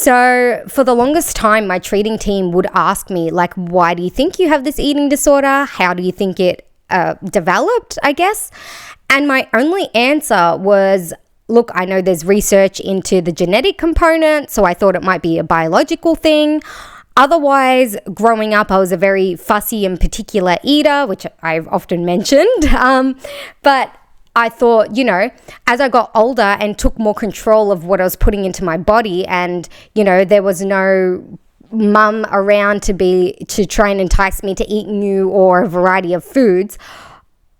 So for the longest time, my treating team would ask me, like, why do you think you have this eating disorder? How do you think it developed, I guess? And my only answer was, look, I know there's research into the genetic component, so I thought it might be a biological thing. Otherwise, growing up, I was a very fussy and particular eater, which I've often mentioned. But I thought, as I got older and took more control of what I was putting into my body, and, there was no mum around to try and entice me to eat new or a variety of foods,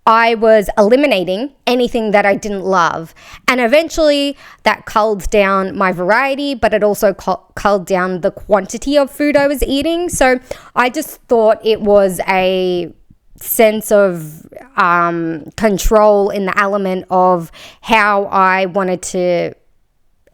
I was eliminating anything that I didn't love. And eventually that culled down my variety, but it also culled down the quantity of food I was eating. So I just thought it was a sense of control in the element of how I wanted to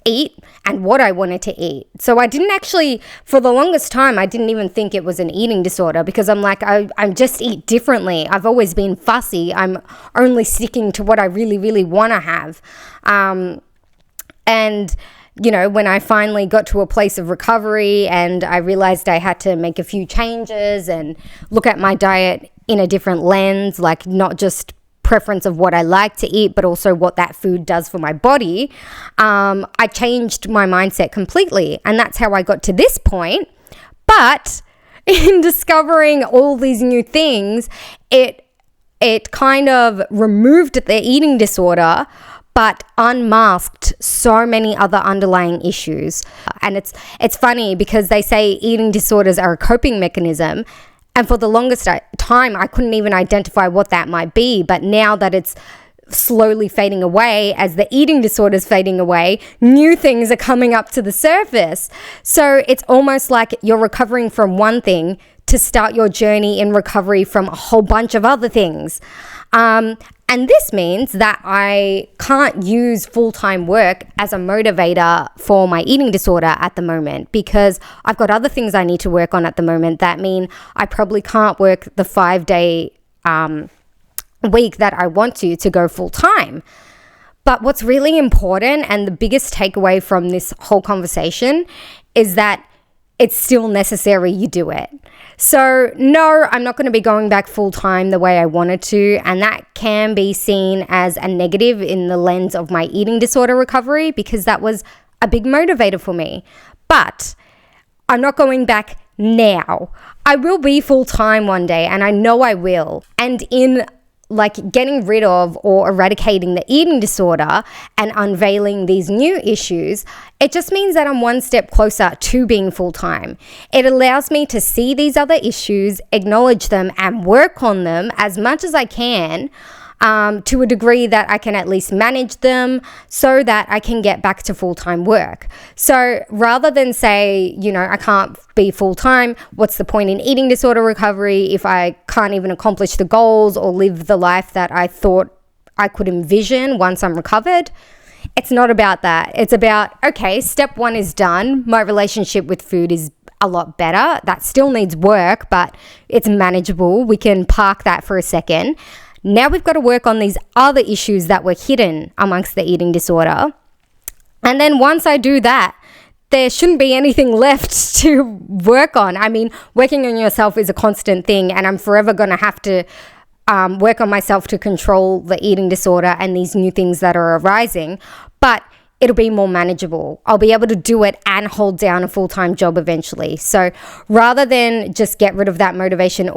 eat and what I wanted to eat. So I didn't actually, for the longest time, I didn't even think it was an eating disorder, because I'm like, I just eat differently. I've always been fussy. I'm only sticking to what I really, really want to have. And when I finally got to a place of recovery and I realized I had to make a few changes and look at my diet in a different lens, like not just preference of what I like to eat, but also what that food does for my body, I changed my mindset completely. And that's how I got to this point. But in discovering all these new things, it kind of removed the eating disorder, but unmasked so many other underlying issues. And it's funny because they say eating disorders are a coping mechanism. And for the longest time, I couldn't even identify what that might be. But now that it's slowly fading away, as the eating disorder is fading away, new things are coming up to the surface. So it's almost like you're recovering from one thing to start your journey in recovery from a whole bunch of other things. And this means that I can't use full-time work as a motivator for my eating disorder at the moment, because I've got other things I need to work on at the moment that mean I probably can't work the 5-day week that I want to go full-time. But what's really important, and the biggest takeaway from this whole conversation, is that it's still necessary you do it. So no, I'm not going to be going back full time the way I wanted to. And that can be seen as a negative in the lens of my eating disorder recovery, because that was a big motivator for me. But I'm not going back now. I will be full time one day, and I know I will. And in getting rid of or eradicating the eating disorder and unveiling these new issues, it just means that I'm one step closer to being full-time. It allows me to see these other issues, acknowledge them, and work on them as much as I can, to a degree that I can at least manage them so that I can get back to full-time work. So rather than say, I can't be full-time, what's the point in eating disorder recovery if I can't even accomplish the goals or live the life that I thought I could envision once I'm recovered? It's not about that. It's about, okay, step 1 is done. My relationship with food is a lot better. That still needs work, but it's manageable. We can park that for a second. Now we've got to work on these other issues that were hidden amongst the eating disorder. And then once I do that, there shouldn't be anything left to work on. I mean, working on yourself is a constant thing, and I'm forever going to have to work on myself to control the eating disorder and these new things that are arising. But it'll be more manageable. I'll be able to do it and hold down a full-time job eventually. So rather than just get rid of that motivation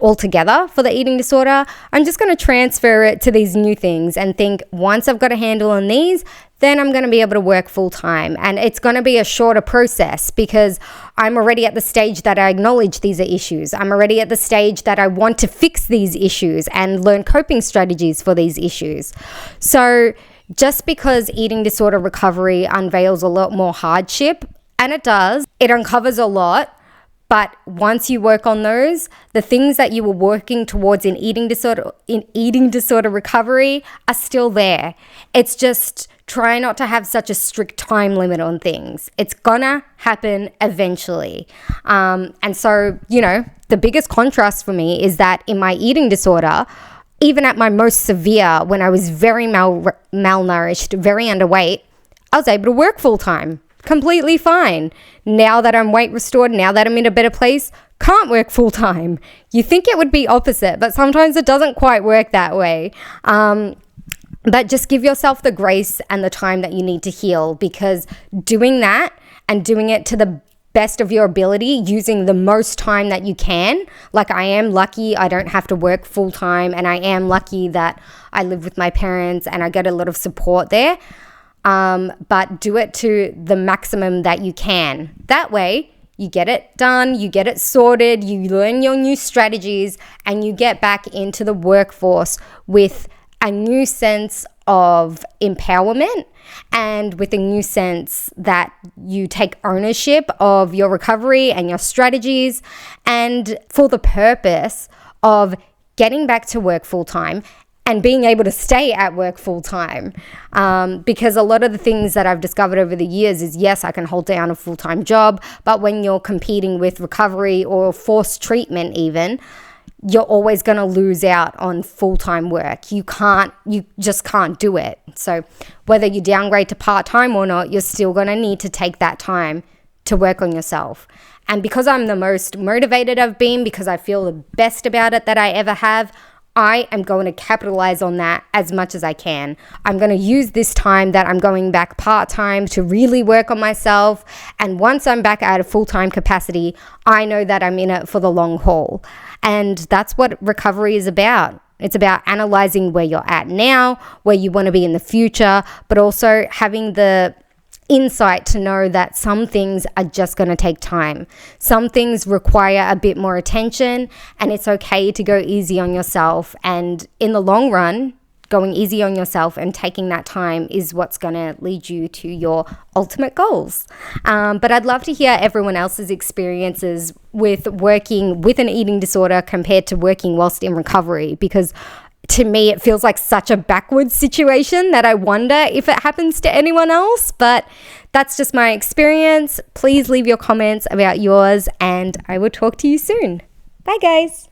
altogether for the eating disorder, I'm just going to transfer it to these new things and think, once I've got a handle on these, then I'm going to be able to work full-time. And it's going to be a shorter process because I'm already at the stage that I acknowledge these are issues. I'm already at the stage that I want to fix these issues and learn coping strategies for these issues. So just because eating disorder recovery unveils a lot more hardship, and it does, it uncovers a lot. But once you work on those, the things that you were working towards in eating disorder recovery are still there. It's just try not to have such a strict time limit on things. It's gonna happen eventually. And so, the biggest contrast for me is that in my eating disorder, even at my most severe, when I was very malnourished, very underweight, I was able to work full time. completely fine. Now that I'm weight restored, now that I'm in a better place, can't work full time. You think it would be opposite, but sometimes it doesn't quite work that way. But just give yourself the grace and the time that you need to heal, because doing that and doing it to the best of your ability, using the most time that you can. Like, I am lucky I don't have to work full time, and I am lucky that I live with my parents and I get a lot of support there. But do it to the maximum that you can. That way, you get it done, you get it sorted, you learn your new strategies, and you get back into the workforce with a new sense of empowerment and with a new sense that you take ownership of your recovery and your strategies, and for the purpose of getting back to work full time and being able to stay at work full time. Because a lot of the things that I've discovered over the years is, yes, I can hold down a full-time job, but when you're competing with recovery or forced treatment even, you're always going to lose out on full-time work. You just can't do it. So whether you downgrade to part-time or not, you're still going to need to take that time to work on yourself. And because I'm the most motivated I've been, because I feel the best about it that I ever have, I am going to capitalize on that as much as I can. I'm going to use this time that I'm going back part-time to really work on myself. And once I'm back at a full-time capacity, I know that I'm in it for the long haul. And that's what recovery is about. It's about analyzing where you're at now, where you want to be in the future, but also having the insight to know that some things are just going to take time. Some things require a bit more attention, and it's okay to go easy on yourself. And in the long run, going easy on yourself and taking that time is what's going to lead you to your ultimate goals. But I'd love to hear everyone else's experiences with working with an eating disorder compared to working whilst in recovery, because to me, it feels like such a backwards situation that I wonder if it happens to anyone else. But that's just my experience. Please leave your comments about yours, and I will talk to you soon. Bye, guys.